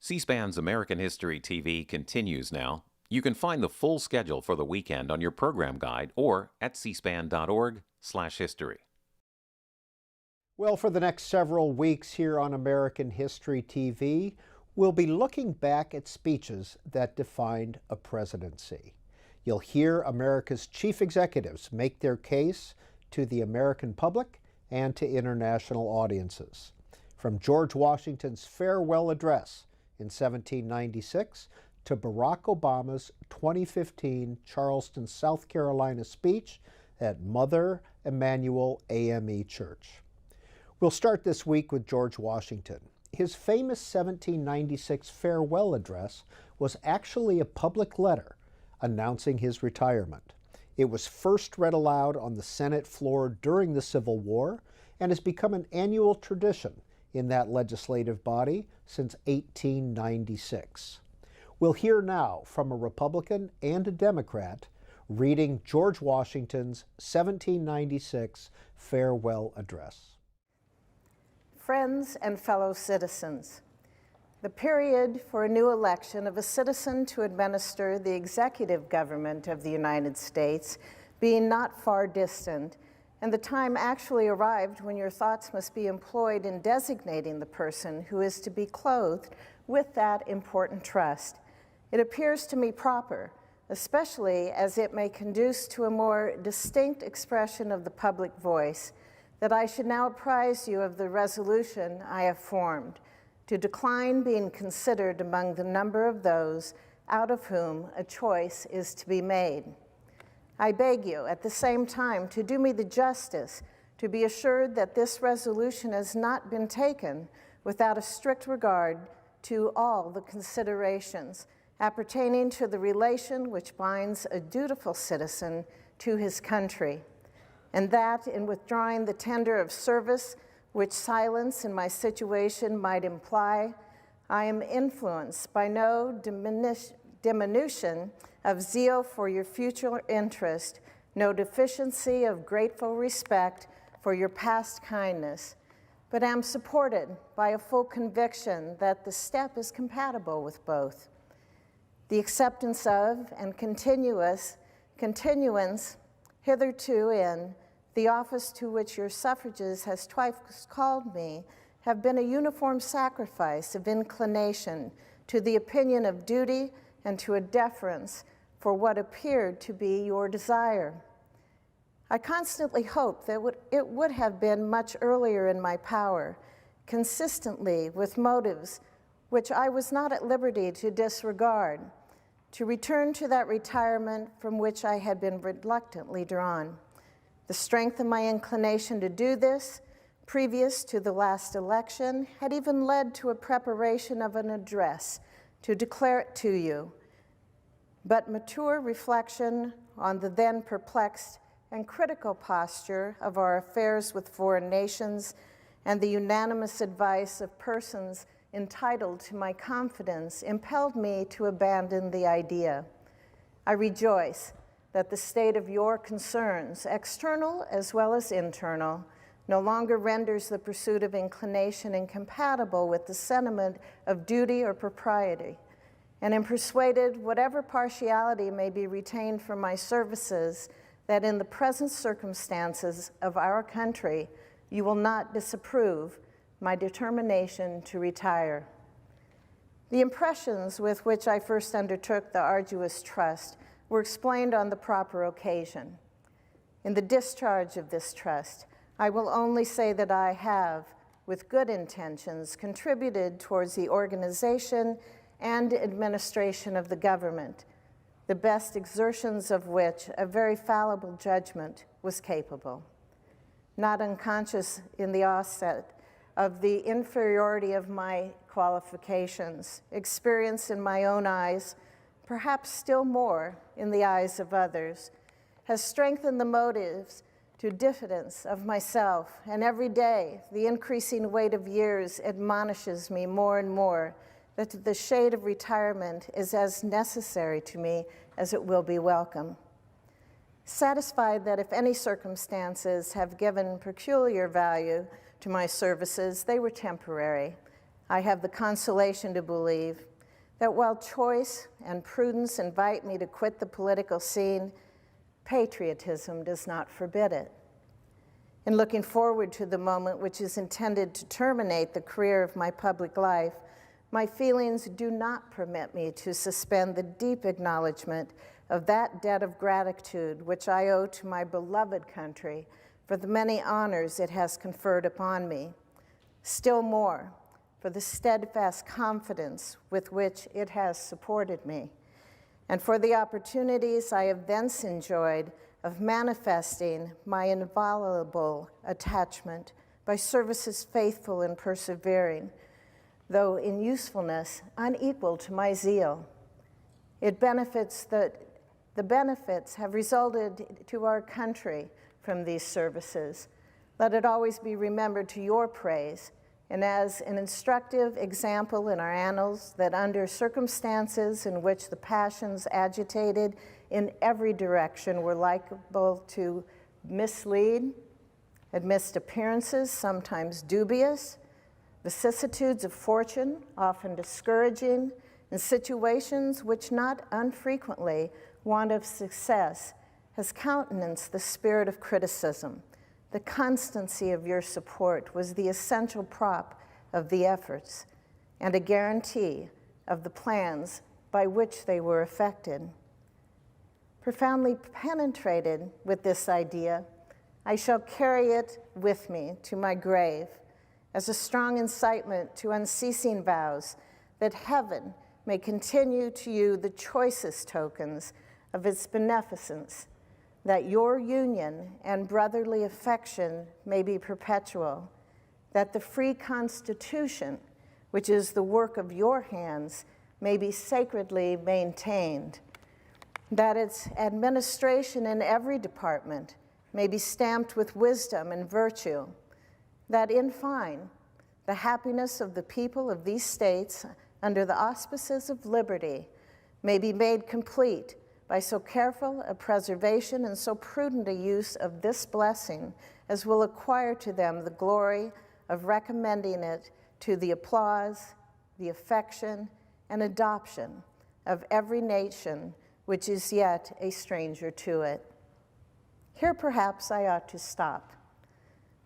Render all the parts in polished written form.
C-SPAN's American History TV continues now. You can find the full schedule for the weekend on your program guide or at cspan.org/history. Well, for the next several weeks here on American History TV, we'll be looking back at speeches that defined a presidency. You'll hear America's chief executives make their case to the American public and to international audiences. From George Washington's farewell address in 1796 to Barack Obama's 2015 Charleston, South Carolina speech at Mother Emanuel AME Church. We'll start this week with George Washington. His famous 1796 farewell address was actually a public letter announcing his retirement. It was first read aloud on the Senate floor during the Civil War and has become an annual tradition in that legislative body since 1896. We'll hear now from a Republican and a Democrat reading George Washington's 1796 farewell address. Friends and fellow citizens, the period for a new election of a citizen to administer the executive government of the United States being not far distant, and the time actually arrived when your thoughts must be employed in designating the person who is to be clothed with that important trust. It appears to me proper, especially as it may conduce to a more distinct expression of the public voice, that I should now apprise you of the resolution I have formed to decline being considered among the number of those out of whom a choice is to be made. I beg you, at the same time, to do me the justice to be assured that this resolution has not been taken without a strict regard to all the considerations appertaining to the relation which binds a dutiful citizen to his country, and that in withdrawing the tender of service which silence in my situation might imply, I am influenced by no diminution of zeal for your future interest, no deficiency of grateful respect for your past kindness, but am supported by a full conviction that the step is compatible with both. The acceptance of and continuance hitherto in the office to which your suffrages has twice called me have been a uniform sacrifice of inclination to the opinion of duty and to a deference for what appeared to be your desire. I constantly hoped that it would have been much earlier in my power, consistently with motives which I was not at liberty to disregard, to return to that retirement from which I had been reluctantly drawn. The strength of my inclination to do this, previous to the last election, had even led to a preparation of an address to declare it to you. But mature reflection on the then perplexed and critical posture of our affairs with foreign nations and the unanimous advice of persons entitled to my confidence impelled me to abandon the idea. I rejoice that the state of your concerns, external as well as internal, no longer renders the pursuit of inclination incompatible with the sentiment of duty or propriety, and am persuaded, whatever partiality may be retained for my services, that in the present circumstances of our country, you will not disapprove my determination to retire. The impressions with which I first undertook the arduous trust were explained on the proper occasion. In the discharge of this trust, I will only say that I have, with good intentions, contributed towards the organization and administration of the government, the best exertions of which a very fallible judgment was capable. Not unconscious in the offset of the inferiority of my qualifications, experience in my own eyes, perhaps still more in the eyes of others, has strengthened the motives to diffidence of myself, and every day the increasing weight of years admonishes me more and more that the shade of retirement is as necessary to me as it will be welcome. Satisfied that if any circumstances have given peculiar value to my services, they were temporary, I have the consolation to believe that while choice and prudence invite me to quit the political scene, patriotism does not forbid it. In looking forward to the moment which is intended to terminate the career of my public life, my feelings do not permit me to suspend the deep acknowledgement of that debt of gratitude which I owe to my beloved country for the many honors it has conferred upon me. Still more, for the steadfast confidence with which it has supported me, and for the opportunities I have thence enjoyed of manifesting my inviolable attachment by services faithful and persevering, though in usefulness unequal to my zeal. The benefits have resulted to our country from these services. Let it always be remembered to your praise, and as an instructive example in our annals that under circumstances in which the passions agitated in every direction were liable to mislead, amidst appearances sometimes dubious, vicissitudes of fortune often discouraging, in situations which not unfrequently want of success, has countenanced the spirit of criticism. The constancy of your support was the essential prop of the efforts and a guarantee of the plans by which they were effected. Profoundly penetrated with this idea, I shall carry it with me to my grave as a strong incitement to unceasing vows that heaven may continue to you the choicest tokens of its beneficence, that your union and brotherly affection may be perpetual, that the free Constitution, which is the work of your hands, may be sacredly maintained, that its administration in every department may be stamped with wisdom and virtue, that in fine, the happiness of the people of these states under the auspices of liberty may be made complete by so careful a preservation and so prudent a use of this blessing as will acquire to them the glory of recommending it to the applause, the affection, and adoption of every nation which is yet a stranger to it. Here perhaps I ought to stop,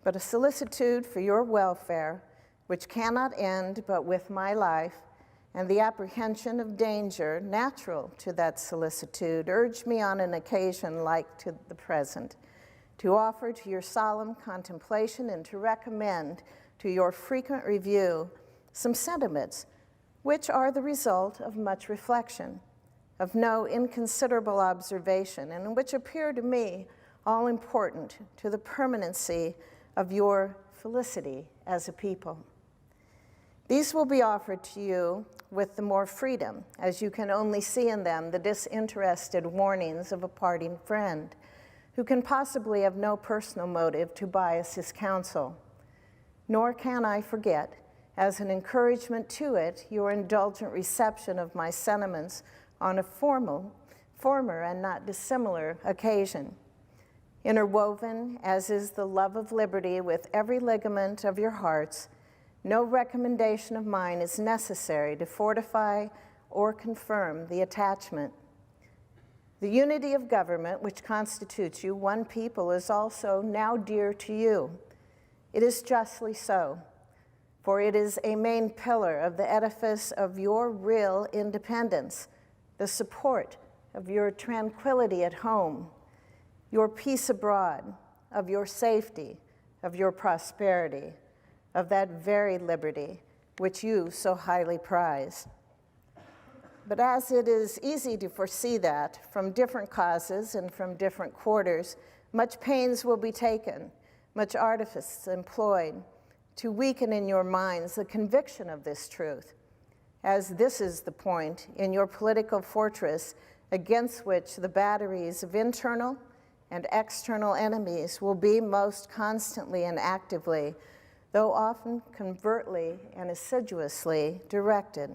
but a solicitude for your welfare, which cannot end but with my life, and the apprehension of danger natural to that solicitude urge me on an occasion like to the present to offer to your solemn contemplation and to recommend to your frequent review some sentiments which are the result of much reflection, of no inconsiderable observation, and which appear to me all important to the permanency of your felicity as a people. These will be offered to you with the more freedom, as you can only see in them the disinterested warnings of a parting friend, who can possibly have no personal motive to bias his counsel. Nor can I forget, as an encouragement to it, your indulgent reception of my sentiments on a former and not dissimilar occasion. Interwoven, as is the love of liberty with every ligament of your hearts, no recommendation of mine is necessary to fortify or confirm the attachment. The unity of government, which constitutes you one people, is also now dear to you. It is justly so, for it is a main pillar of the edifice of your real independence, the support of your tranquility at home, your peace abroad, of your safety, of your prosperity, of that very liberty which you so highly prize. But as it is easy to foresee that, from different causes and from different quarters, much pains will be taken, much artifice employed, to weaken in your minds the conviction of this truth, as this is the point in your political fortress against which the batteries of internal and external enemies will be most constantly and actively, though often covertly and assiduously directed.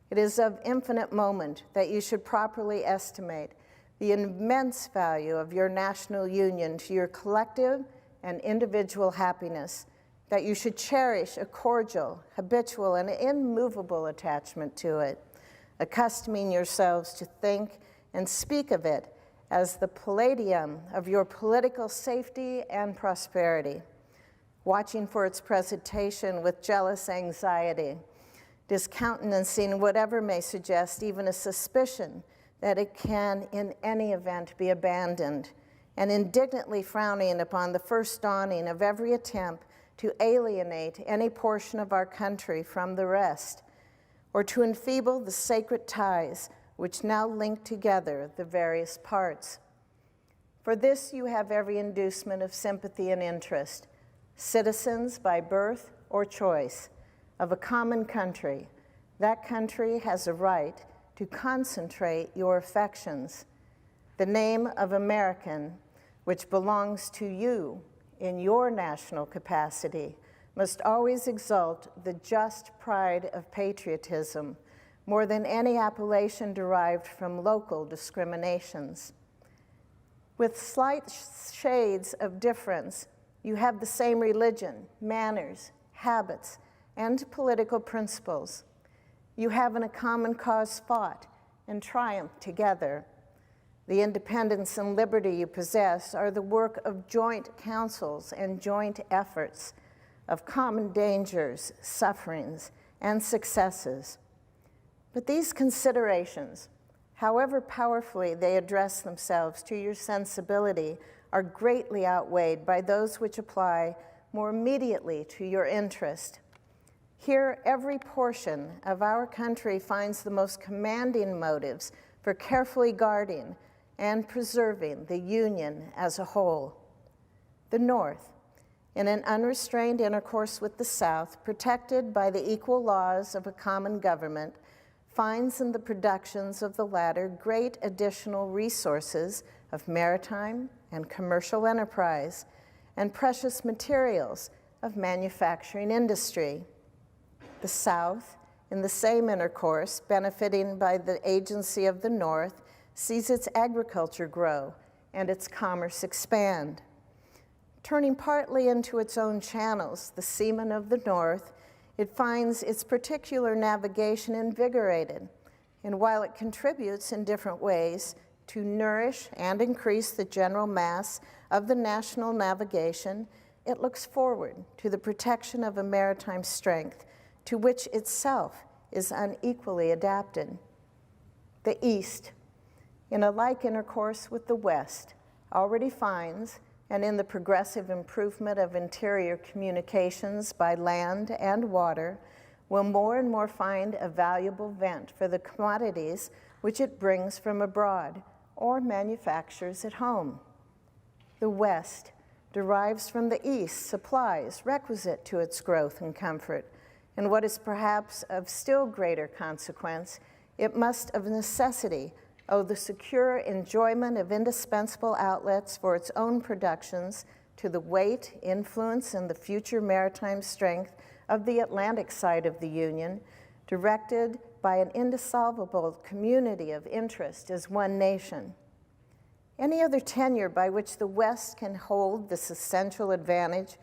It is of infinite moment that you should properly estimate the immense value of your national union to your collective and individual happiness, that you should cherish a cordial, habitual, and immovable attachment to it, accustoming yourselves to think and speak of it as the palladium of your political safety and prosperity, watching for its presentation with jealous anxiety, discountenancing whatever may suggest even a suspicion that it can in any event be abandoned, and indignantly frowning upon the first dawning of every attempt to alienate any portion of our country from the rest, or to enfeeble the sacred ties which now link together the various parts. For this you have every inducement of sympathy and interest, citizens by birth or choice of a common country. That country has a right to concentrate your affections. The name of American, which belongs to you in your national capacity, must always exalt the just pride of patriotism more than any appellation derived from local discriminations. With slight shades of difference, you have the same religion, manners, habits, and political principles. You have in a common cause fought and triumphed together. The independence and liberty you possess are the work of joint councils and joint efforts, of common dangers, sufferings, and successes. But these considerations, however powerfully they address themselves to your sensibility, are greatly outweighed by those which apply more immediately to your interest. Here, every portion of our country finds the most commanding motives for carefully guarding and preserving the Union as a whole. The North, in an unrestrained intercourse with the South, protected by the equal laws of a common government, finds in the productions of the latter great additional resources of maritime and commercial enterprise and precious materials of manufacturing industry. The South, in the same intercourse, benefiting by the agency of the North, sees its agriculture grow and its commerce expand. Turning partly into its own channels, the seaman of the North, it finds its particular navigation invigorated, and while it contributes in different ways to nourish and increase the general mass of the national navigation, it looks forward to the protection of a maritime strength to which itself is unequally adapted. The East, in a like intercourse with the West, already finds, and in the progressive improvement of interior communications by land and water, will more and more find a valuable vent for the commodities which it brings from abroad or manufactures at home. The West derives from the East supplies requisite to its growth and comfort, and what is perhaps of still greater consequence, it must of necessity owe the secure enjoyment of indispensable outlets for its own productions to the weight, influence, and the future maritime strength of the Atlantic side of the Union, directed by an indissoluble community of interest as one nation. Any other tenure by which the West can hold this essential advantage,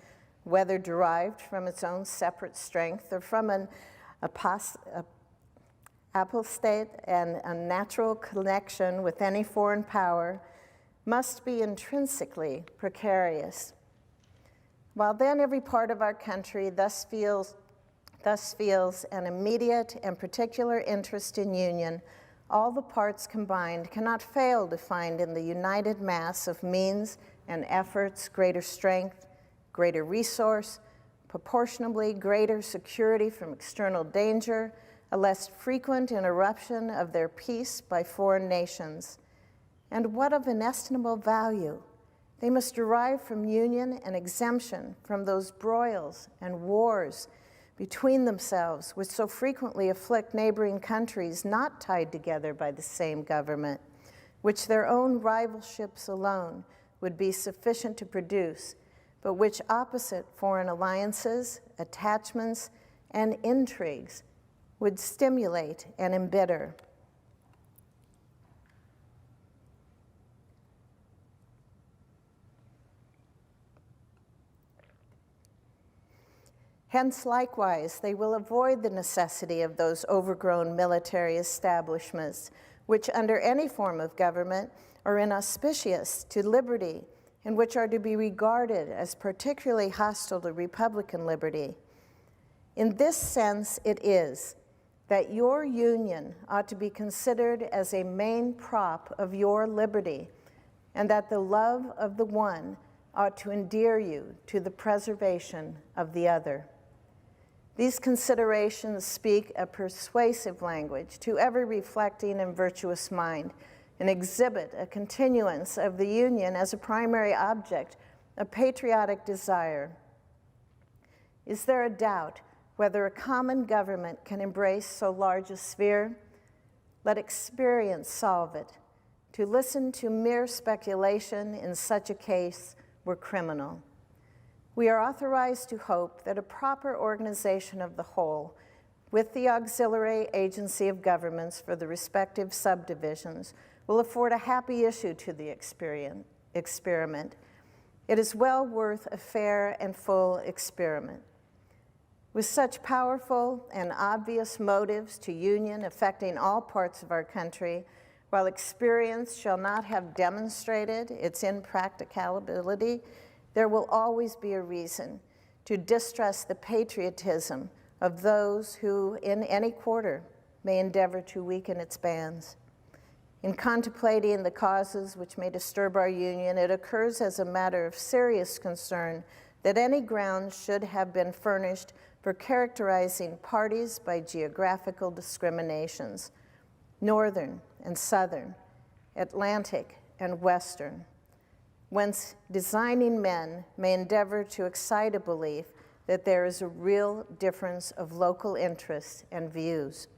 whether derived from its own separate strength or from an apostate and unnatural connection with any foreign power, must be intrinsically precarious. While then every part of our country thus feels an immediate and particular interest in union, all the parts combined cannot fail to find in the united mass of means and efforts greater strength, greater resource, proportionably greater security from external danger, a less frequent interruption of their peace by foreign nations. And what of inestimable value? They must derive from union and exemption from those broils and wars between themselves which so frequently afflict neighboring countries not tied together by the same government, which their own rivalships alone would be sufficient to produce, but which opposite foreign alliances, attachments, and intrigues would stimulate and embitter. Hence, likewise, they will avoid the necessity of those overgrown military establishments, which under any form of government are inauspicious to liberty and which are to be regarded as particularly hostile to Republican liberty. In this sense, it is that your union ought to be considered as a main prop of your liberty, and that the love of the one ought to endear you to the preservation of the other. These considerations speak a persuasive language to every reflecting and virtuous mind, and exhibit a continuance of the Union as a primary object of patriotic desire. Is there a doubt whether a common government can embrace so large a sphere? Let experience solve it. To listen to mere speculation in such a case were criminal. We are authorized to hope that a proper organization of the whole, with the auxiliary agency of governments for the respective subdivisions, will afford a happy issue to the experiment. It is well worth a fair and full experiment. With such powerful and obvious motives to union affecting all parts of our country, while experience shall not have demonstrated its impracticability, there will always be a reason to distrust the patriotism of those who, in any quarter, may endeavor to weaken its bands. In contemplating the causes which may disturb our union, it occurs as a matter of serious concern that any grounds should have been furnished for characterizing parties by geographical discriminations, northern and southern, Atlantic and western, whence designing men may endeavor to excite a belief that there is a real difference of local interests and views.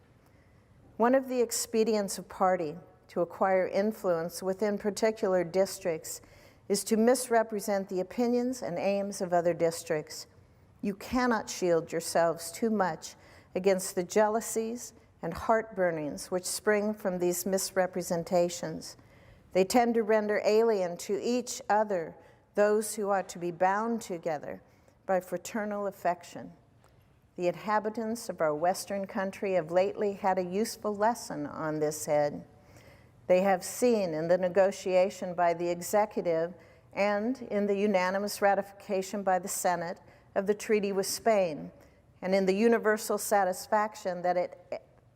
One of the expedients of party to acquire influence within particular districts is to misrepresent the opinions and aims of other districts. You cannot shield yourselves too much against the jealousies and heartburnings which spring from these misrepresentations. They tend to render alien to each other those who ought to be bound together by fraternal affection. The inhabitants of our Western country have lately had a useful lesson on this head. They have seen in the negotiation by the executive and in the unanimous ratification by the Senate of the treaty with Spain, and in the universal satisfaction that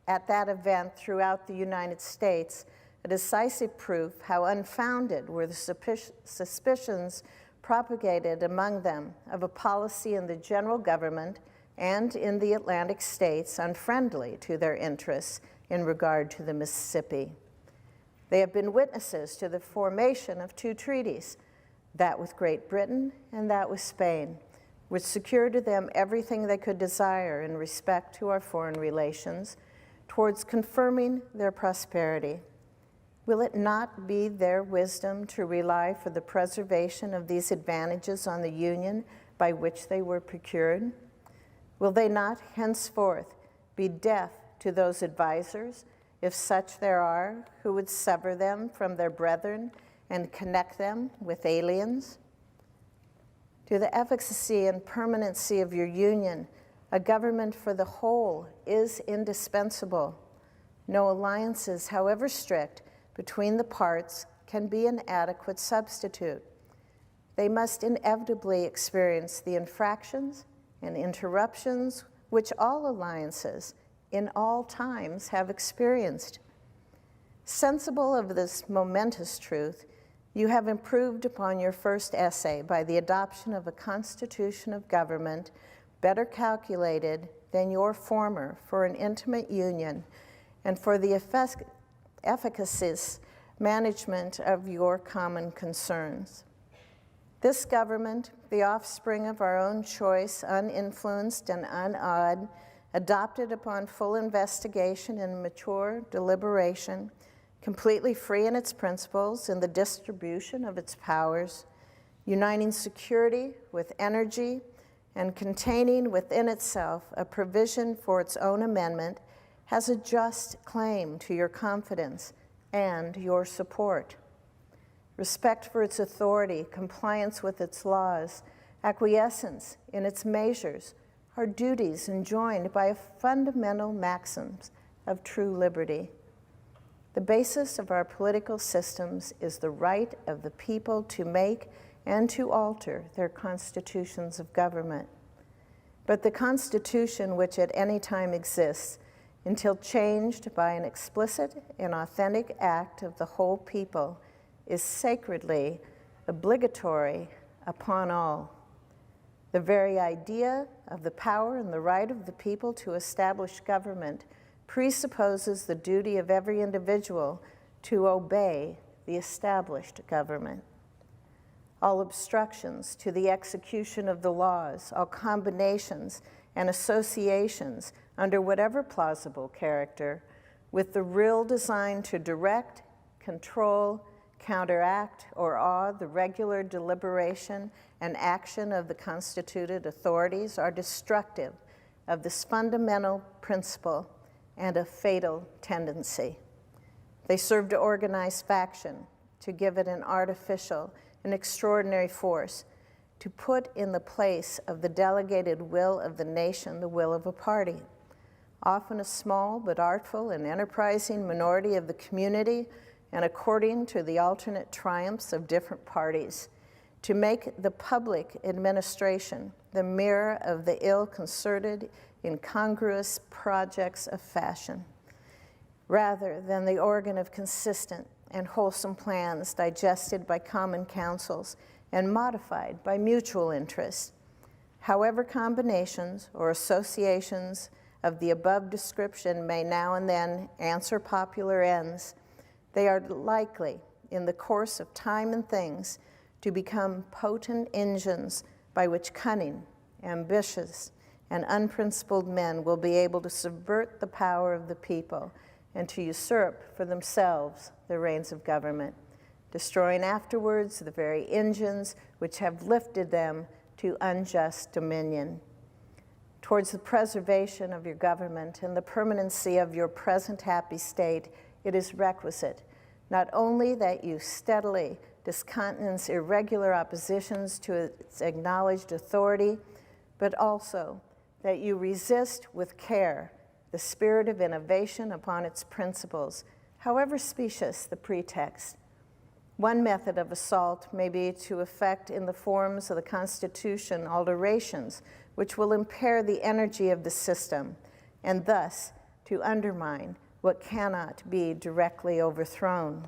at that event throughout the United States, a decisive proof how unfounded were the suspicions propagated among them of a policy in the general government and in the Atlantic states unfriendly to their interests in regard to the Mississippi. They have been witnesses to the formation of two treaties, that with Great Britain and that with Spain, which secured to them everything they could desire in respect to our foreign relations, towards confirming their prosperity. Will it not be their wisdom to rely for the preservation of these advantages on the union by which they were procured? Will they not henceforth be deaf to those advisors, if such there are, who would sever them from their brethren and connect them with aliens? To the efficacy and permanency of your union, a government for the whole is indispensable. No alliances, however strict, between the parts can be an adequate substitute. They must inevitably experience the infractions and interruptions which all alliances in all times have experienced. Sensible of this momentous truth, you have improved upon your first essay by the adoption of a constitution of government better calculated than your former for an intimate union and for the efficacious management of your common concerns. This government, the offspring of our own choice, uninfluenced and unawed, adopted upon full investigation and mature deliberation, completely free in its principles and the distribution of its powers, uniting security with energy and containing within itself a provision for its own amendment, has a just claim to your confidence and your support. Respect for its authority, compliance with its laws, acquiescence in its measures are duties enjoined by fundamental maxims of true liberty. The basis of our political systems is the right of the people to make and to alter their constitutions of government. But the Constitution which at any time exists, until changed by an explicit and authentic act of the whole people, is sacredly obligatory upon all. The very idea of the power and the right of the people to establish government presupposes the duty of every individual to obey the established government. All obstructions to the execution of the laws, all combinations and associations under whatever plausible character, with the real design to direct, control, counteract, or awe the regular deliberation and action of the constituted authorities are destructive of this fundamental principle and a fatal tendency. They serve to organize faction, to give it an artificial and extraordinary force, to put in the place of the delegated will of the nation the will of a party, often a small but artful and enterprising minority of the community, and according to the alternate triumphs of different parties, to make the public administration the mirror of the ill-concerted, incongruous projects of fashion, rather than the organ of consistent and wholesome plans digested by common councils and modified by mutual interest. However combinations or associations of the above description may now and then answer popular ends, they are likely, in the course of time and things, to become potent engines by which cunning, ambitious, and unprincipled men will be able to subvert the power of the people and to usurp for themselves the reins of government, destroying afterwards the very engines which have lifted them to unjust dominion. Towards the preservation of your government and the permanency of your present happy state, it is requisite not only that you steadily discountenance irregular oppositions to its acknowledged authority, but also that you resist with care the spirit of innovation upon its principles, however specious the pretext. One method of assault may be to effect in the forms of the Constitution alterations which will impair the energy of the system, and thus to undermine what cannot be directly overthrown.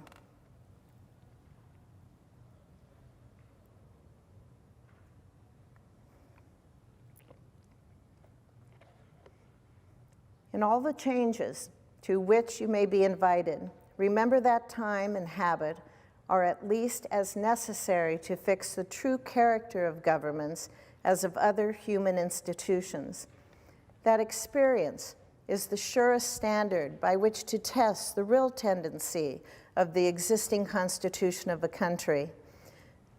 In all the changes to which you may be invited, remember that time and habit are at least as necessary to fix the true character of governments as of other human institutions. That experience is the surest standard by which to test the real tendency of the existing constitution of a country.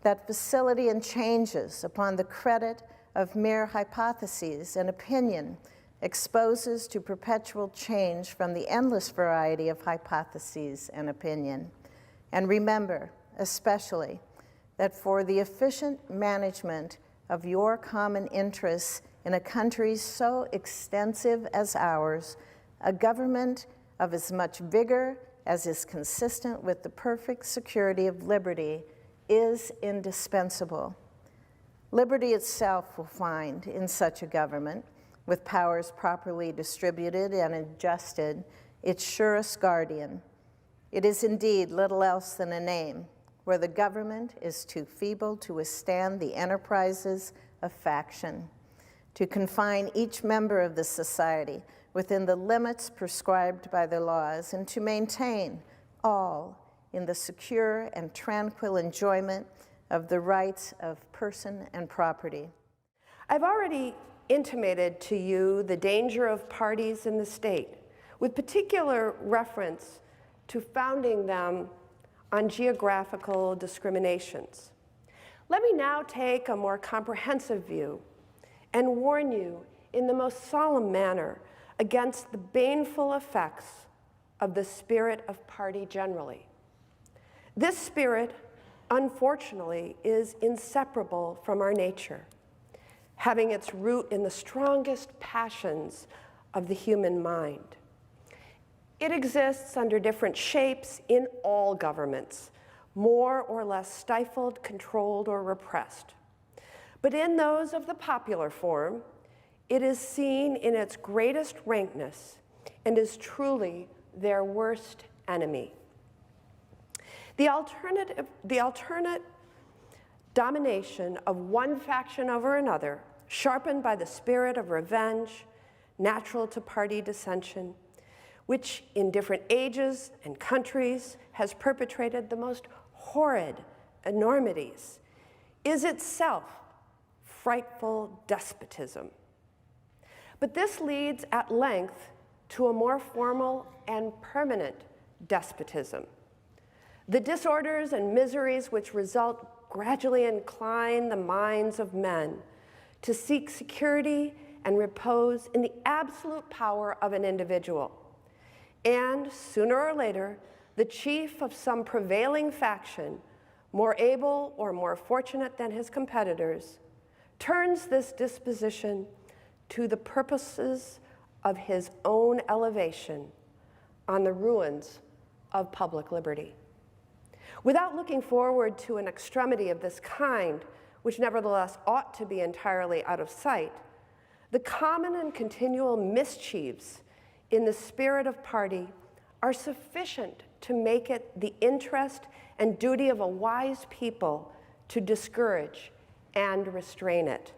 That facility in changes upon the credit of mere hypotheses and opinion exposes to perpetual change from the endless variety of hypotheses and opinion. And remember, especially, that for the efficient management of your common interests in a country so extensive as ours, a government of as much vigor as is consistent with the perfect security of liberty is indispensable. Liberty itself will find in such a government, with powers properly distributed and adjusted, its surest guardian. It is indeed little else than a name, where the government is too feeble to withstand the enterprises of faction, to confine each member of the society within the limits prescribed by the laws, and to maintain all in the secure and tranquil enjoyment of the rights of person and property. I've already intimated to you the danger of parties in the state, with particular reference to founding them on geographical discriminations. Let me now take a more comprehensive view and warn you in the most solemn manner against the baneful effects of the spirit of party generally. This spirit, unfortunately, is inseparable from our nature. having its root in the strongest passions of the human mind. It exists under different shapes in all governments, more or less stifled, controlled, or repressed. But in those of the popular form, it is seen in its greatest rankness and is truly their worst enemy. The alternate domination of one faction over another, sharpened by the spirit of revenge, natural to party dissension, which in different ages and countries has perpetrated the most horrid enormities, is itself frightful despotism. But this leads at length to a more formal and permanent despotism. The disorders and miseries which result gradually incline the minds of men to seek security and repose in the absolute power of an individual. And sooner or later, the chief of some prevailing faction, more able or more fortunate than his competitors, turns this disposition to the purposes of his own elevation on the ruins of public liberty. Without looking forward to an extremity of this kind, which nevertheless ought to be entirely out of sight, the common and continual mischiefs in the spirit of party are sufficient to make it the interest and duty of a wise people to discourage and restrain it.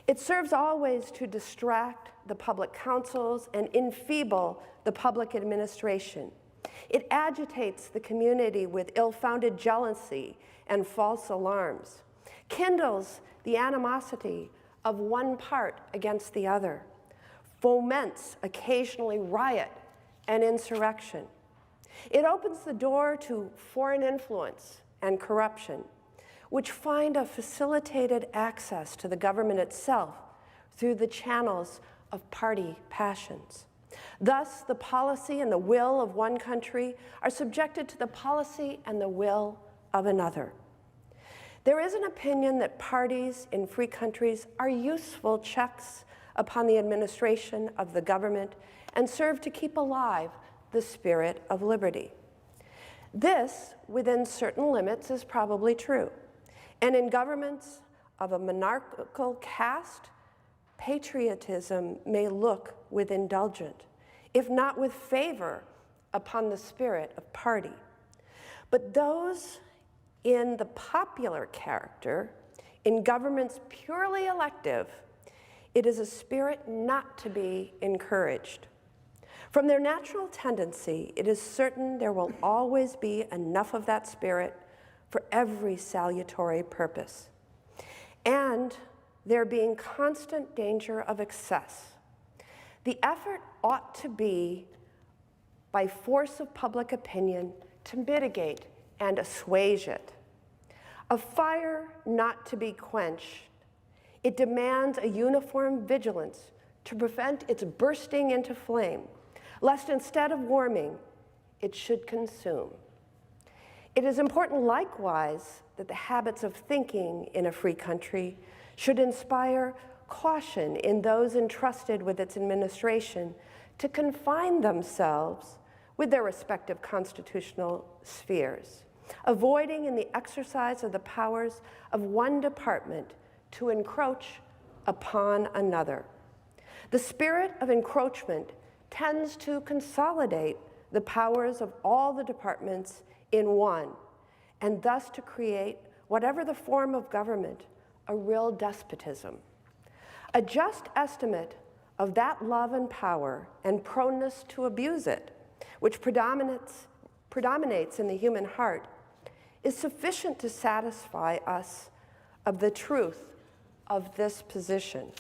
It serves always to distract the public councils and enfeeble the public administration. It agitates the community with ill-founded jealousy and false alarms, kindles the animosity of one part against the other, foments occasionally riot and insurrection. It opens the door to foreign influence and corruption, which find a facilitated access to the government itself through the channels of party passions. Thus, the policy and the will of one country are subjected to the policy and the will of another. There is an opinion that parties in free countries are useful checks upon the administration of the government and serve to keep alive the spirit of liberty. This, within certain limits, is probably true. And in governments of a monarchical caste, patriotism may look with indulgent, if not with favor, upon the spirit of party. But those in the popular character, in governments purely elective, it is a spirit not to be encouraged. From their natural tendency, it is certain there will always be enough of that spirit for every salutary purpose, and there being constant danger of excess. The effort ought to be, by force of public opinion, to mitigate and assuage it. A fire not to be quenched, it demands a uniform vigilance to prevent its bursting into flame, lest instead of warming, it should consume. It is important likewise that the habits of thinking in a free country should inspire caution in those entrusted with its administration to confine themselves with their respective constitutional spheres, avoiding in the exercise of the powers of one department to encroach upon another. The spirit of encroachment tends to consolidate the powers of all the departments in one, and thus to create, whatever the form of government, a real despotism. A just estimate of that love and power and proneness to abuse it, which predominates in the human heart, is sufficient to satisfy us of the truth of this position.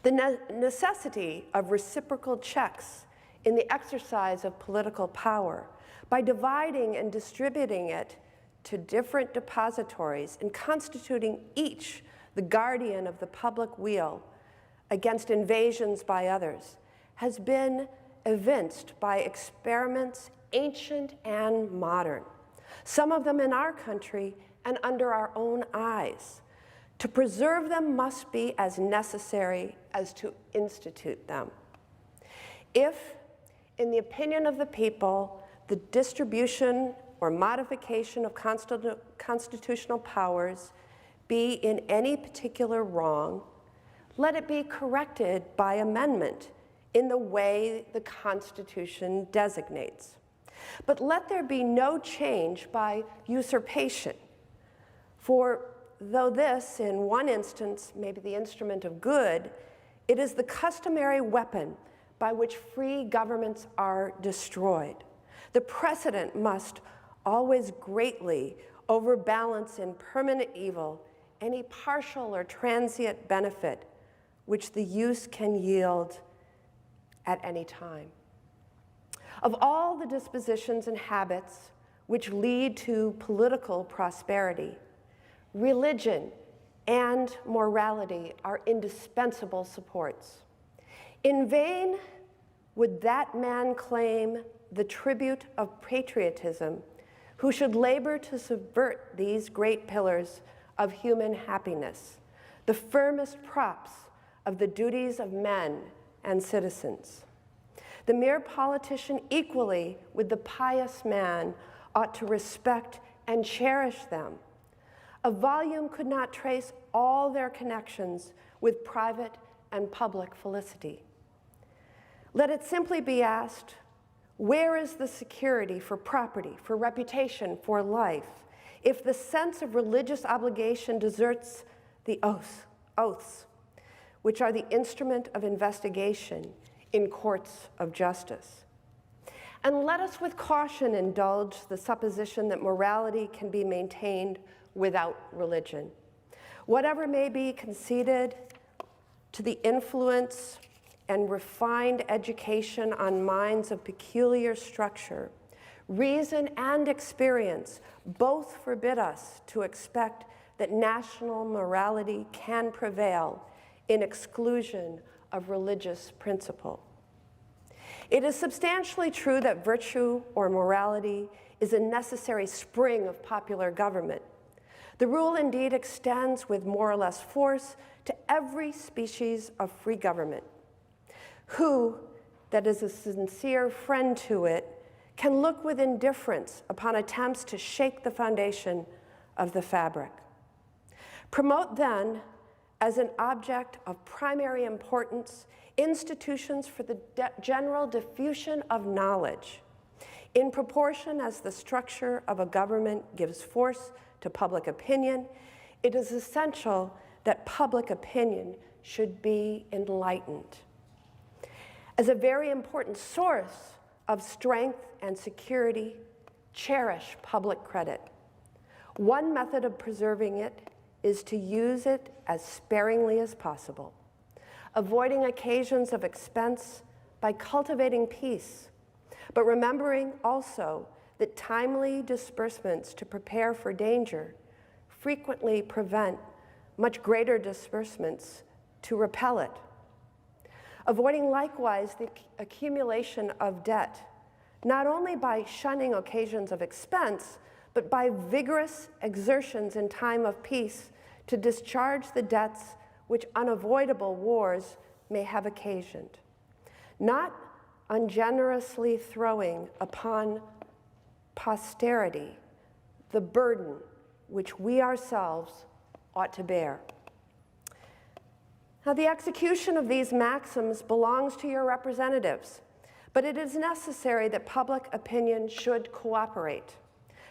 The necessity of reciprocal checks in the exercise of political power by dividing and distributing it to different depositories and constituting each the guardian of the public weal against invasions by others has been evinced by experiments ancient and modern, some of them in our country and under our own eyes, To preserve them must be as necessary as to institute them. If, in the opinion of the people, the distribution or modification of constitutional powers be in any particular wrong, let it be corrected by amendment in the way the Constitution designates. But let there be no change by usurpation. For though this, in one instance, may be the instrument of good, it is the customary weapon by which free governments are destroyed. The precedent must always greatly overbalance in permanent evil any partial or transient benefit which the use can yield at any time. Of all the dispositions and habits which lead to political prosperity, religion and morality are indispensable supports. In vain would that man claim the tribute of patriotism who should labor to subvert these great pillars of human happiness, the firmest props of the duties of men and citizens. The mere politician, equally with the pious man, ought to respect and cherish them. A volume could not trace all their connections with private and public felicity. Let it simply be asked, where is the security for property, for reputation, for life, if the sense of religious obligation deserts the oaths, which are the instrument of investigation in courts of justice? And let us with caution indulge the supposition that morality can be maintained without religion. Whatever may be conceded to the influence and refined education on minds of peculiar structure, reason and experience both forbid us to expect that national morality can prevail in exclusion of religious principle. It is substantially true that virtue or morality is a necessary spring of popular government. The rule indeed extends with more or less force to every species of free government. Who, that is a sincere friend to it, can look with indifference upon attempts to shake the foundation of the fabric. Promote then, as an object of primary importance, institutions for the general diffusion of knowledge. In proportion as the structure of a government gives force to public opinion, it is essential that public opinion should be enlightened. As a very important source of strength and security, cherish public credit. One method of preserving it is to use it as sparingly as possible, avoiding occasions of expense by cultivating peace, but remembering also that timely disbursements to prepare for danger frequently prevent much greater disbursements to repel it. Avoiding likewise the accumulation of debt, not only by shunning occasions of expense, but by vigorous exertions in time of peace to discharge the debts which unavoidable wars may have occasioned. Not ungenerously throwing upon posterity the burden which we ourselves ought to bear. Now, the execution of these maxims belongs to your representatives, but it is necessary that public opinion should cooperate.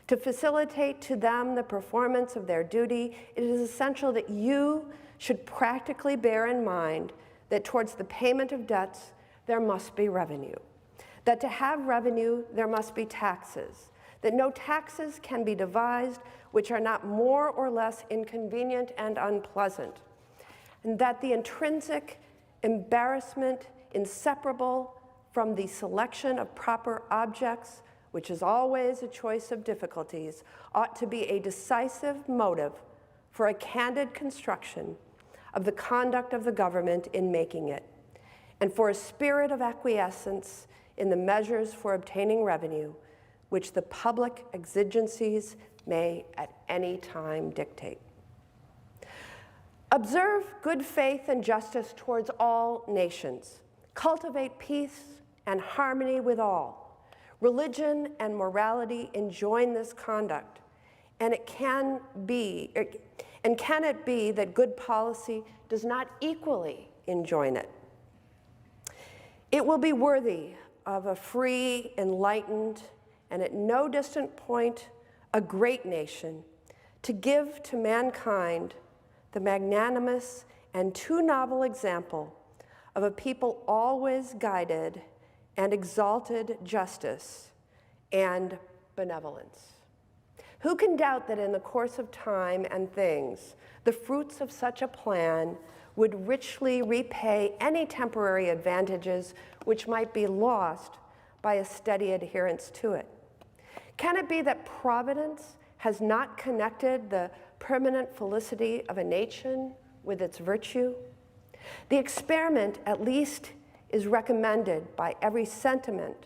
To facilitate to them the performance of their duty, it is essential that you should practically bear in mind that towards the payment of debts, there must be revenue. That to have revenue, there must be taxes. That no taxes can be devised which are not more or less inconvenient and unpleasant. And that the intrinsic embarrassment inseparable from the selection of proper objects, which is always a choice of difficulties, ought to be a decisive motive for a candid construction of the conduct of the government in making it, and for a spirit of acquiescence in the measures for obtaining revenue, which the public exigencies may at any time dictate. Observe good faith and justice towards all nations. Cultivate peace and harmony with all. Religion and morality enjoin this conduct, and can it be that good policy does not equally enjoin it? It will be worthy of a free, enlightened, and at no distant point, a great nation, to give to mankind the magnanimous and too novel example of a people always guided and exalted justice and benevolence. Who can doubt that in the course of time and things, the fruits of such a plan would richly repay any temporary advantages which might be lost by a steady adherence to it? Can it be that Providence has not connected the permanent felicity of a nation with its virtue? The experiment, at least, is recommended by every sentiment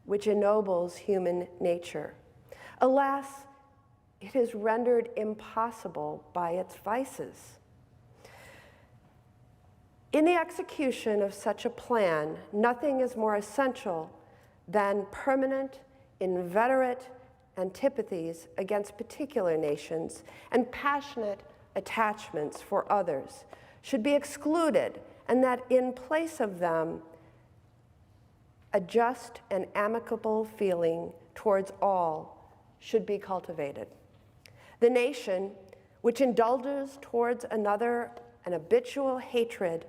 which ennobles human nature. Alas, it is rendered impossible by its vices. In the execution of such a plan, nothing is more essential than permanent, inveterate antipathies against particular nations and passionate attachments for others should be excluded, and that in place of them, a just and amicable feeling towards all should be cultivated. The nation which indulges towards another an habitual hatred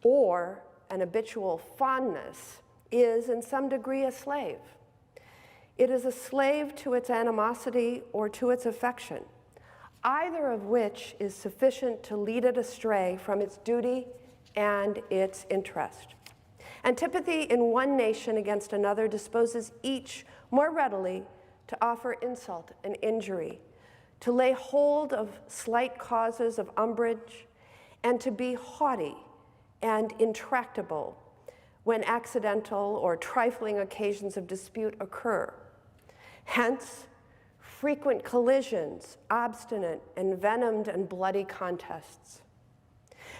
or an habitual fondness is in some degree a slave. It is a slave to its animosity or to its affection, either of which is sufficient to lead it astray from its duty and its interest. Antipathy in one nation against another disposes each more readily to offer insult and injury, to lay hold of slight causes of umbrage, and to be haughty and intractable when accidental or trifling occasions of dispute occur. Hence, frequent collisions, obstinate, envenomed, and bloody contests.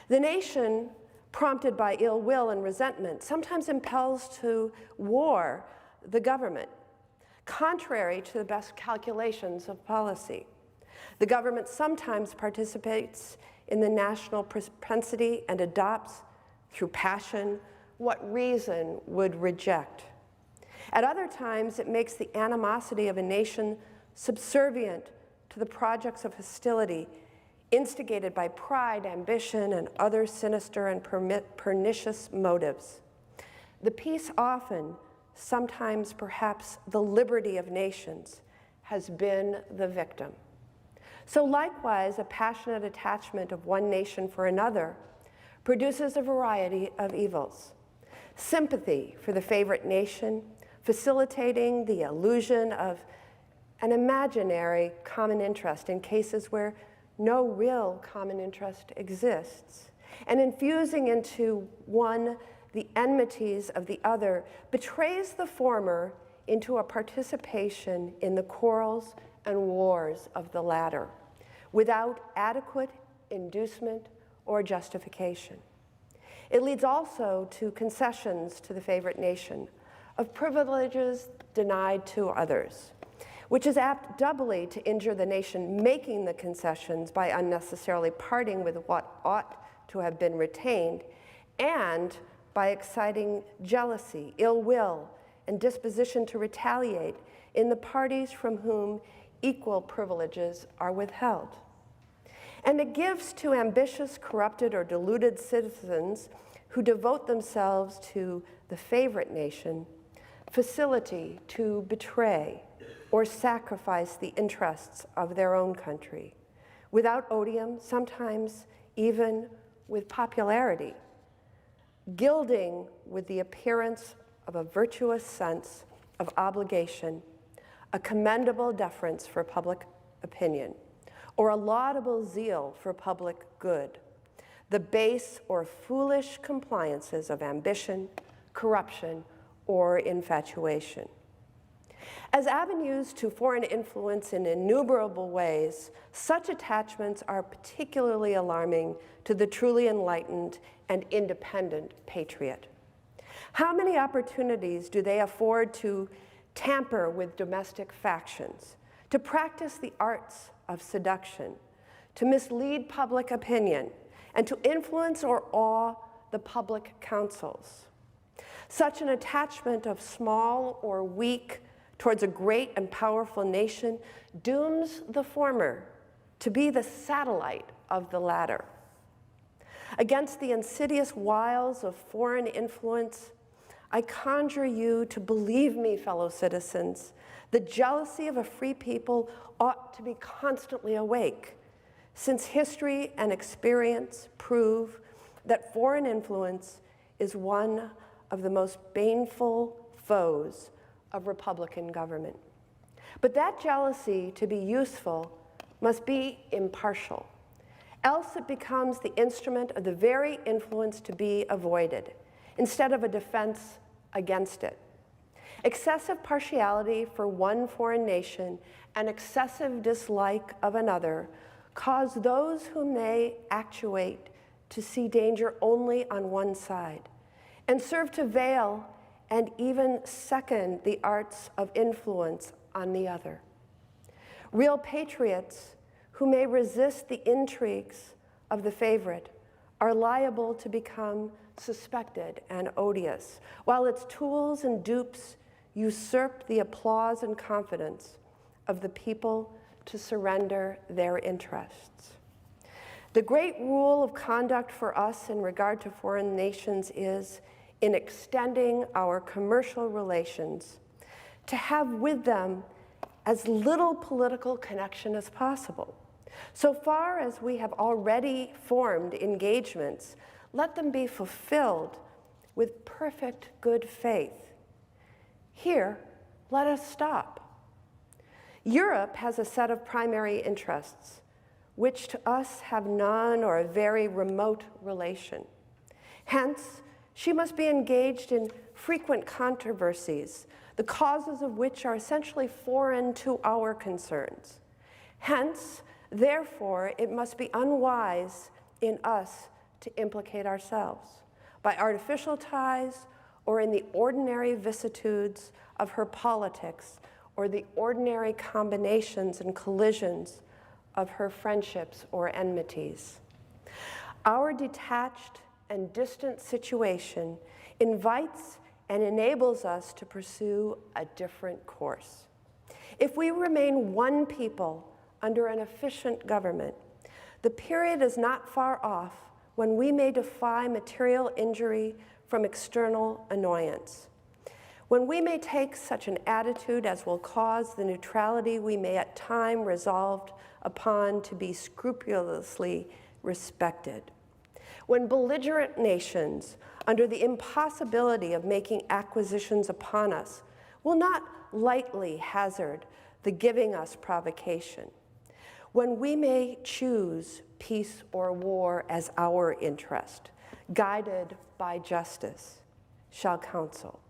The nation, prompted by ill will and resentment, sometimes impels to war the government, contrary to the best calculations of policy. The government sometimes participates in the national propensity and adopts, through passion, what reason would reject. At other times, it makes the animosity of a nation subservient to the projects of hostility instigated by pride, ambition, and other sinister and pernicious motives. The peace often, sometimes perhaps the liberty of nations, has been the victim. So likewise, a passionate attachment of one nation for another produces a variety of evils. Sympathy for the favorite nation, facilitating the illusion of an imaginary common interest in cases where no real common interest exists, and infusing into one the enmities of the other, betrays the former into a participation in the quarrels and wars of the latter, without adequate inducement or justification. It leads also to concessions to the favorite nation, of privileges denied to others, which is apt doubly to injure the nation making the concessions by unnecessarily parting with what ought to have been retained, and by exciting jealousy, ill will, and disposition to retaliate in the parties from whom equal privileges are withheld. And it gives to ambitious, corrupted, or deluded citizens who devote themselves to the favorite nation facility to betray or sacrifice the interests of their own country, without odium, sometimes even with popularity, gilding with the appearance of a virtuous sense of obligation, a commendable deference for public opinion, or a laudable zeal for public good, the base or foolish compliances of ambition, corruption, or infatuation. As avenues to foreign influence in innumerable ways, such attachments are particularly alarming to the truly enlightened and independent patriot. How many opportunities do they afford to tamper with domestic factions, to practice the arts of seduction, to mislead public opinion, and to influence or awe the public councils? Such an attachment of small or weak towards a great and powerful nation dooms the former to be the satellite of the latter. Against the insidious wiles of foreign influence, I conjure you to believe me, fellow citizens, the jealousy of a free people ought to be constantly awake, since history and experience prove that foreign influence is one of the most baneful foes of Republican government. But that jealousy, to be useful, must be impartial. Else it becomes the instrument of the very influence to be avoided, instead of a defense against it. Excessive partiality for one foreign nation and excessive dislike of another cause those whom they actuate to see danger only on one side, and serve to veil and even second the arts of influence on the other. Real patriots who may resist the intrigues of the favorite are liable to become suspected and odious, while its tools and dupes usurp the applause and confidence of the people to surrender their interests. The great rule of conduct for us in regard to foreign nations is, in extending our commercial relations, to have with them as little political connection as possible. So far as we have already formed engagements, let them be fulfilled with perfect good faith. Here, let us stop. Europe has a set of primary interests, which to us have none or a very remote relation. Hence, she must be engaged in frequent controversies, the causes of which are essentially foreign to our concerns. Hence, therefore, it must be unwise in us to implicate ourselves by artificial ties or in the ordinary vicissitudes of her politics or the ordinary combinations and collisions of her friendships or enmities. Our detached and distant situation invites and enables us to pursue a different course. If we remain one people under an efficient government, the period is not far off when we may defy material injury from external annoyance, when we may take such an attitude as will cause the neutrality we may at time resolved upon to be scrupulously respected, when belligerent nations, under the impossibility of making acquisitions upon us, will not lightly hazard the giving us provocation, when we may choose peace or war as our interest, guided by justice, shall counsel.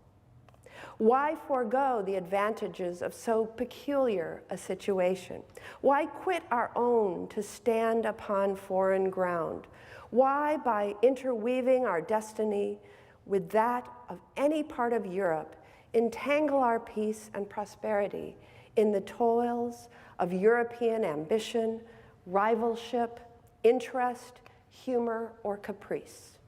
Why forego the advantages of so peculiar a situation? Why quit our own to stand upon foreign ground? Why, by interweaving our destiny with that of any part of Europe, entangle our peace and prosperity in the toils of European ambition, rivalship, interest, humor, or caprice?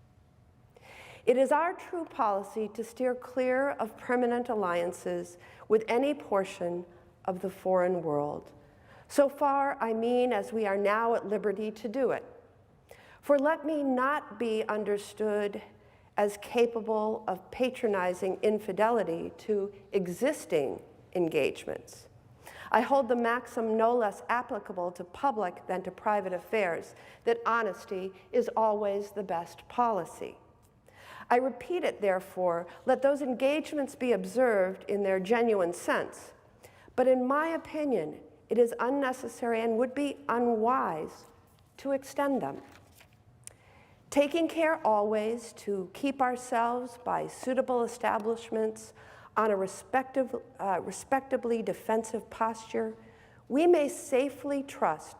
It is our true policy to steer clear of permanent alliances with any portion of the foreign world. So far, I mean, as we are now at liberty to do it. For let me not be understood as capable of patronizing infidelity to existing engagements. I hold the maxim no less applicable to public than to private affairs, that honesty is always the best policy. I repeat it, therefore, let those engagements be observed in their genuine sense. But in my opinion, it is unnecessary and would be unwise to extend them. Taking care always to keep ourselves by suitable establishments on a respectably defensive posture, we may safely trust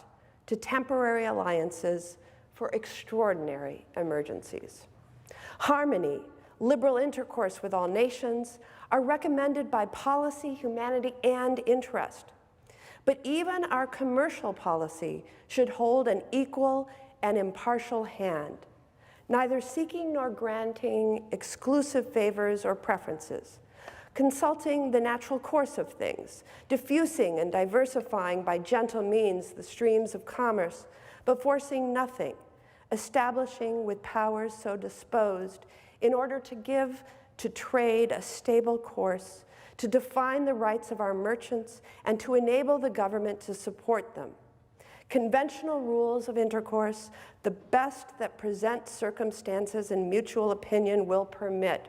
to temporary alliances for extraordinary emergencies. Harmony, liberal intercourse with all nations are recommended by policy, humanity, and interest. But even our commercial policy should hold an equal and impartial hand, neither seeking nor granting exclusive favors or preferences, consulting the natural course of things, diffusing and diversifying by gentle means the streams of commerce, but forcing nothing, establishing with powers so disposed in order to give to trade a stable course, to define the rights of our merchants, and to enable the government to support them. Conventional rules of intercourse, the best that present circumstances and mutual opinion will permit,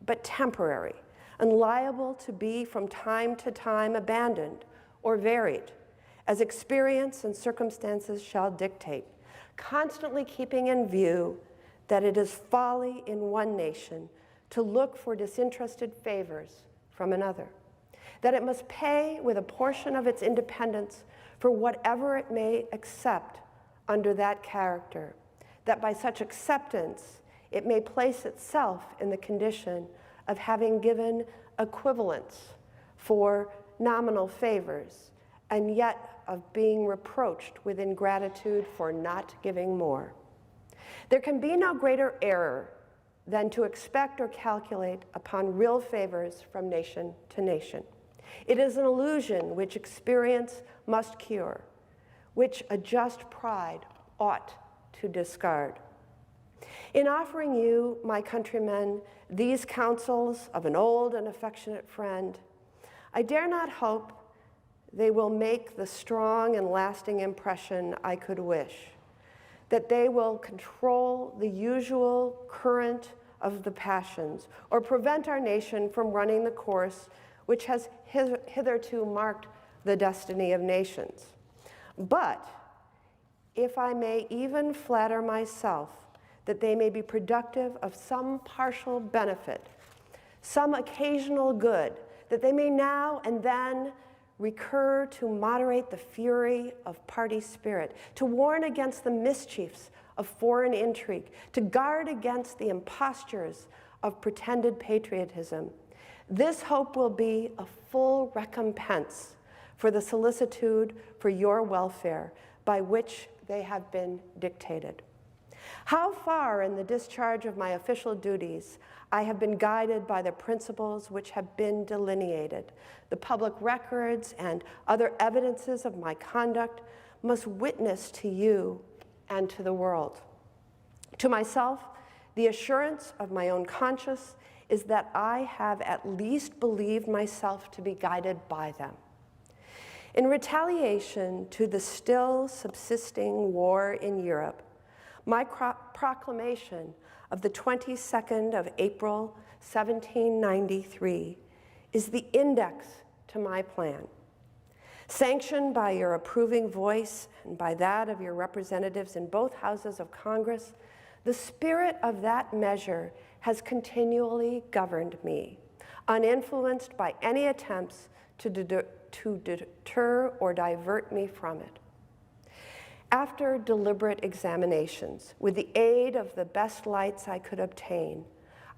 but temporary, and liable to be from time to time abandoned or varied, as experience and circumstances shall dictate, constantly keeping in view that it is folly in one nation to look for disinterested favors from another, that it must pay with a portion of its independence for whatever it may accept under that character, that by such acceptance it may place itself in the condition of having given equivalence for nominal favors, and yet of being reproached with ingratitude for not giving more. There can be no greater error than to expect or calculate upon real favors from nation to nation. It is an illusion which experience must cure, which a just pride ought to discard. In offering you, my countrymen, these counsels of an old and affectionate friend, I dare not hope they will make the strong and lasting impression I could wish, that they will control the usual current of the passions, or prevent our nation from running the course which has hitherto marked the destiny of nations. But if I may even flatter myself that they may be productive of some partial benefit, some occasional good, that they may now and then recur to moderate the fury of party spirit, to warn against the mischiefs of foreign intrigue, to guard against the impostures of pretended patriotism. This hope will be a full recompense for the solicitude for your welfare by which they have been dictated. How far in the discharge of my official duties I have been guided by the principles which have been delineated, the public records and other evidences of my conduct must witness to you and to the world. To myself, the assurance of my own conscience is that I have at least believed myself to be guided by them. In retaliation to the still subsisting war in Europe, my proclamation of the 22nd of April, 1793, is the index to my plan. Sanctioned by your approving voice and by that of your representatives in both houses of Congress, the spirit of that measure has continually governed me, uninfluenced by any attempts to deter or divert me from it. After deliberate examinations, with the aid of the best lights I could obtain,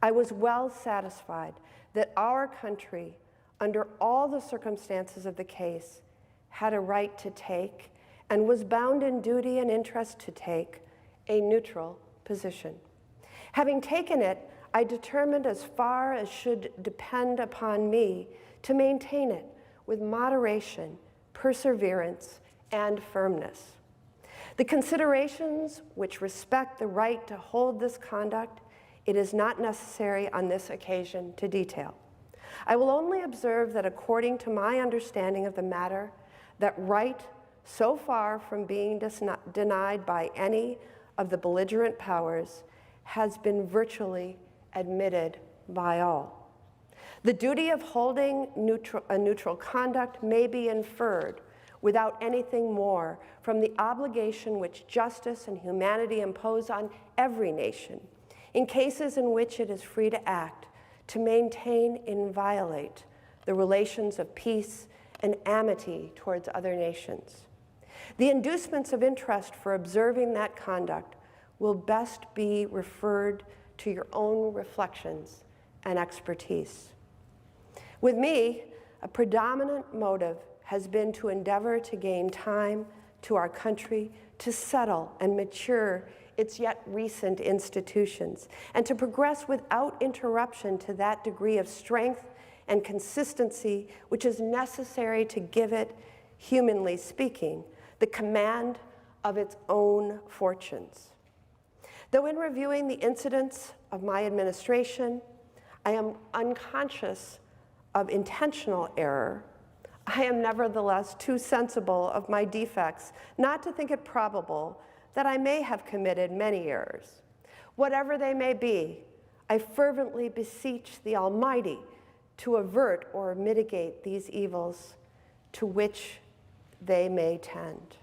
I was well satisfied that our country, under all the circumstances of the case, had a right to take, and was bound in duty and interest to take, a neutral position. Having taken it, I determined as far as should depend upon me to maintain it with moderation, perseverance, and firmness. The considerations which respect the right to hold this conduct, it is not necessary on this occasion to detail. I will only observe that according to my understanding of the matter, that right, so far from being denied by any of the belligerent powers, has been virtually admitted by all. The duty of holding a neutral conduct may be inferred without anything more from the obligation which justice and humanity impose on every nation, in cases in which it is free to act, to maintain inviolate the relations of peace and amity towards other nations. The inducements of interest for observing that conduct will best be referred to your own reflections and expertise. With me, a predominant motive has been to endeavor to gain time to our country to settle and mature its yet recent institutions, and to progress without interruption to that degree of strength and consistency which is necessary to give it, humanly speaking, the command of its own fortunes. Though in reviewing the incidents of my administration, I am unconscious of intentional error, I am nevertheless too sensible of my defects not to think it probable that I may have committed many errors. Whatever they may be, I fervently beseech the Almighty to avert or mitigate these evils to which they may tend.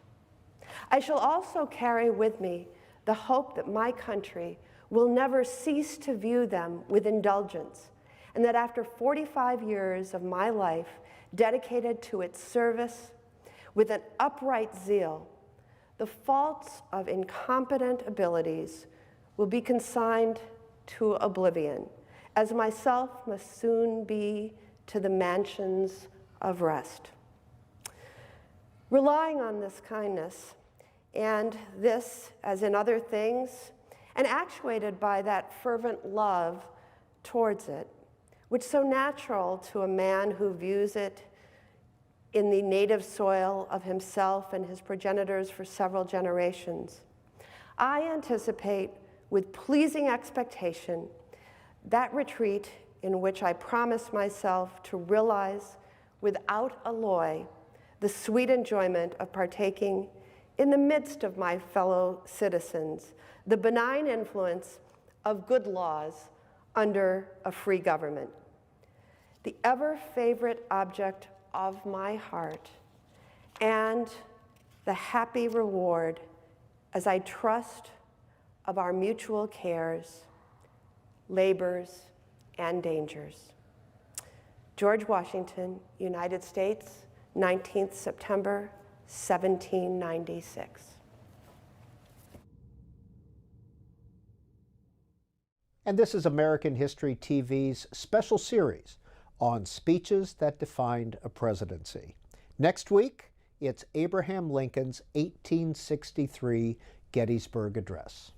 I shall also carry with me the hope that my country will never cease to view them with indulgence, and that after 45 years of my life dedicated to its service with an upright zeal, the faults of incompetent abilities will be consigned to oblivion, as myself must soon be to the mansions of rest. Relying on this kindness, and this, as in other things, and actuated by that fervent love towards it, which so natural to a man who views it in the native soil of himself and his progenitors for several generations, I anticipate with pleasing expectation that retreat in which I promise myself to realize without alloy the sweet enjoyment of partaking in the midst of my fellow citizens the benign influence of good laws under a free government. The ever favorite object of my heart, and the happy reward, as I trust, of our mutual cares, labors, and dangers. George Washington, United States, 19th September, 1796. And this is American History TV's special series on speeches that defined a presidency. Next week, it's Abraham Lincoln's 1863 Gettysburg Address.